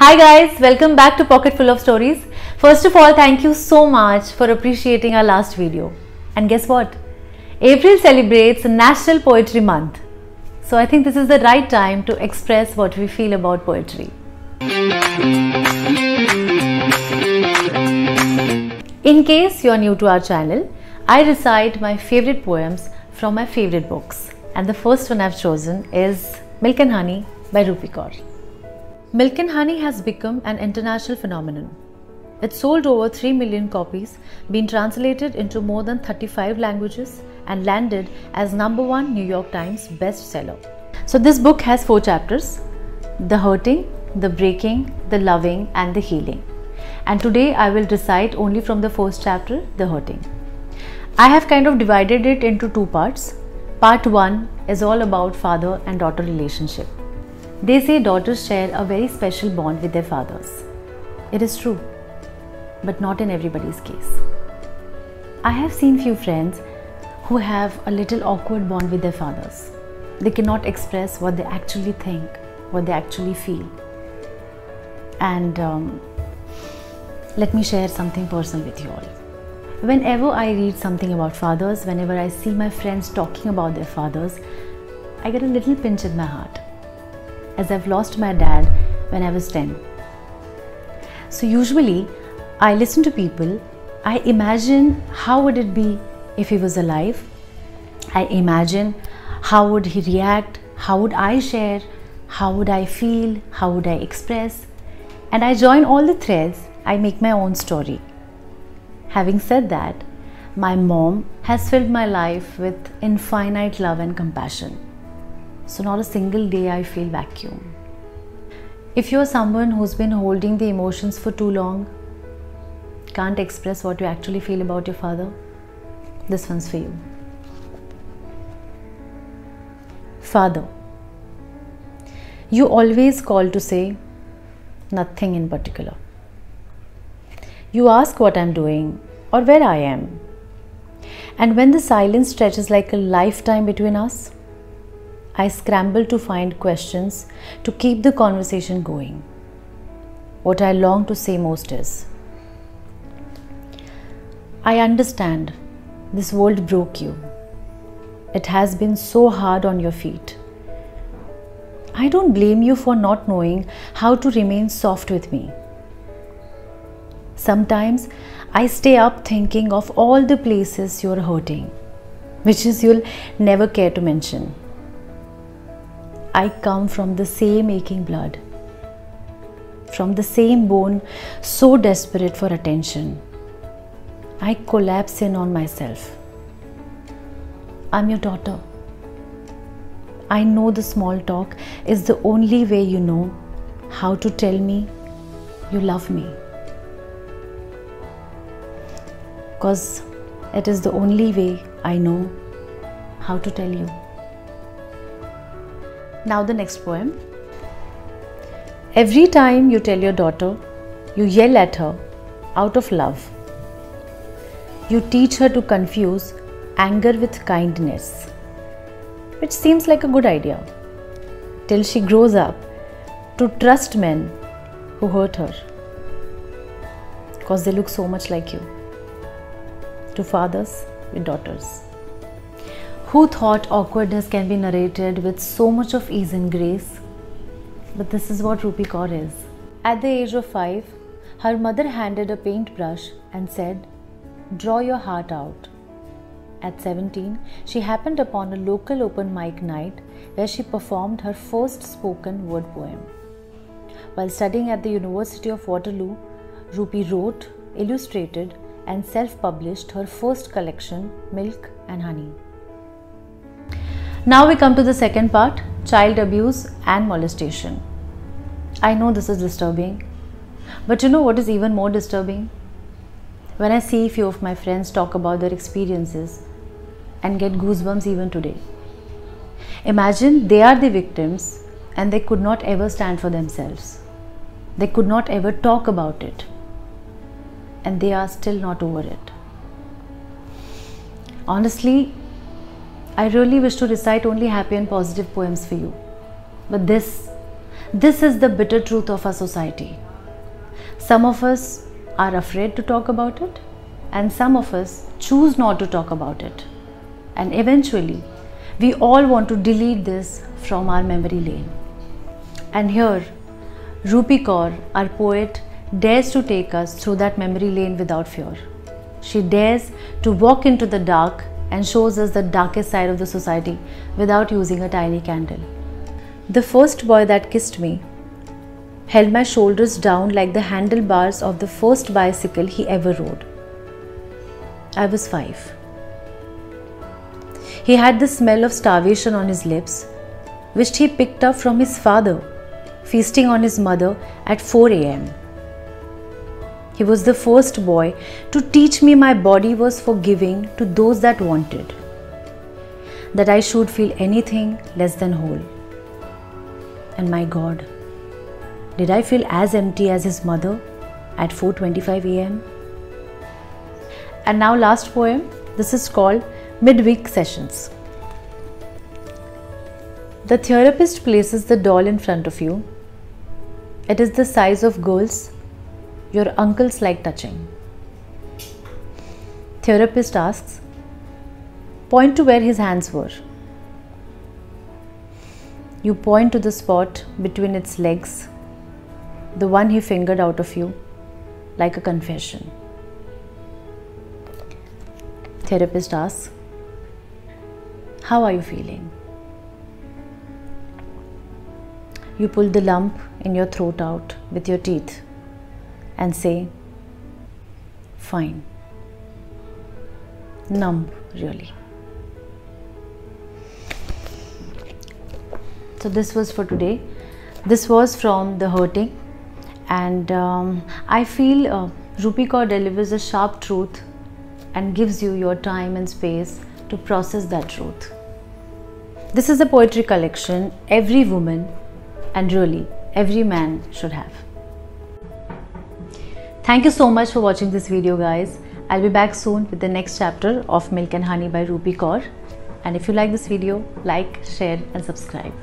Hi guys, welcome back to Pocket Full of Stories. First of all, thank you so much for appreciating our last video. And guess what? April celebrates National Poetry Month. So I think this is the right time to express what we feel about poetry. In case you are new to our channel, I recite my favorite poems from my favorite books. And the first one I've chosen is Milk and Honey by Rupi Kaur. Milk and Honey has become an international phenomenon. It sold over 3 million copies, been translated into more than 35 languages and landed as #1 New York Times bestseller. So this book has 4 chapters: the hurting, the breaking, the loving and the healing. And today I will recite only from the first chapter, the hurting. I have kind of divided it into 2 parts. Part 1 is all about father and daughter relationship. They say daughters share a very special bond with their fathers. It is true, but not in everybody's case. I have seen few friends who have a little awkward bond with their fathers. They cannot express what they actually think, what they actually feel. And let me share something personal with you all. Whenever I read something about fathers, whenever I see my friends talking about their fathers, I get a little pinch in my heart, as I've lost my dad when I was 10. So usually I listen to people, I imagine how would it be if he was alive. I imagine how would he react, how would I share, how would I feel, how would I express, and I join all the threads, I make my own story. Having said that, my mom has filled my life with infinite love and compassion. So not a single day I feel vacuum. If you're someone who's been holding the emotions for too long, can't express what you actually feel about your father, this one's for you. Father. You always call to say nothing in particular. You ask what I'm doing or where I am. And when the silence stretches like a lifetime between us, I scramble to find questions to keep the conversation going. What I long to say most is, I understand this world broke you. It has been so hard on your feet. I don't blame you for not knowing how to remain soft with me. Sometimes I stay up thinking of all the places you're hurting, which is you'll never care to mention. I come from the same aching blood, from the same bone, so desperate for attention. I collapse in on myself. I'm your daughter. I know the small talk is the only way you know how to tell me you love me. Because it is the only way I know how to tell you. Now the next poem. Every time you tell your daughter, you yell at her out of love. You teach her to confuse anger with kindness, which seems like a good idea, till she grows up to trust men who hurt her, because they look so much like you. To fathers with daughters. Who thought awkwardness can be narrated with so much of ease and grace? But this is what Rupi Kaur is. At the age of 5, her mother handed a paintbrush and said, "Draw your heart out." At 17, she happened upon a local open mic night where she performed her first spoken word poem. While studying at the University of Waterloo, Rupi wrote, illustrated, and self-published her first collection, Milk and Honey. Now we come to the second part, child abuse and molestation. I know this is disturbing, but you know what is even more disturbing? When I see few of my friends talk about their experiences and get goosebumps even today. Imagine they are the victims and they could not ever stand for themselves. They could not ever talk about it. And they are still not over it. Honestly, I really wish to recite only happy and positive poems for you. But this This is the bitter truth of our society. Some of us are afraid to talk about it, and some of us choose not to talk about it. And eventually, we all want to delete this from our memory lane. And here, Rupi Kaur, our poet, dares to take us through that memory lane without fear. She dares to walk into the dark and shows us the darkest side of the society without using a tiny candle. The first boy that kissed me held my shoulders down like the handlebars of the first bicycle he ever rode. I was 5. He had the smell of starvation on his lips, which he picked up from his father, feasting on his mother at 4 a.m. He was the first boy to teach me my body was for giving to those that wanted, that I should feel anything less than whole. And my God, did I feel as empty as his mother at 4:25 a.m.? And now last poem, this is called Midweek Sessions. The therapist places the doll in front of you. It is the size of girls your uncles like touching. Therapist asks, point to where his hands were. You point to the spot between its legs, the one he fingered out of you, like a confession. Therapist asks, how are you feeling? You pull the lump in your throat out with your teeth and say, fine. Numb, really. So this was for today. This was from The Hurting, and I feel Rupi Kaur delivers a sharp truth and gives you your time and space to process that truth. This is a poetry collection every woman and really every man should have. Thank you so much for watching this video, guys. I'll be back soon with the next chapter of Milk and Honey by Rupi Kaur. And if you like this video, like, share and subscribe.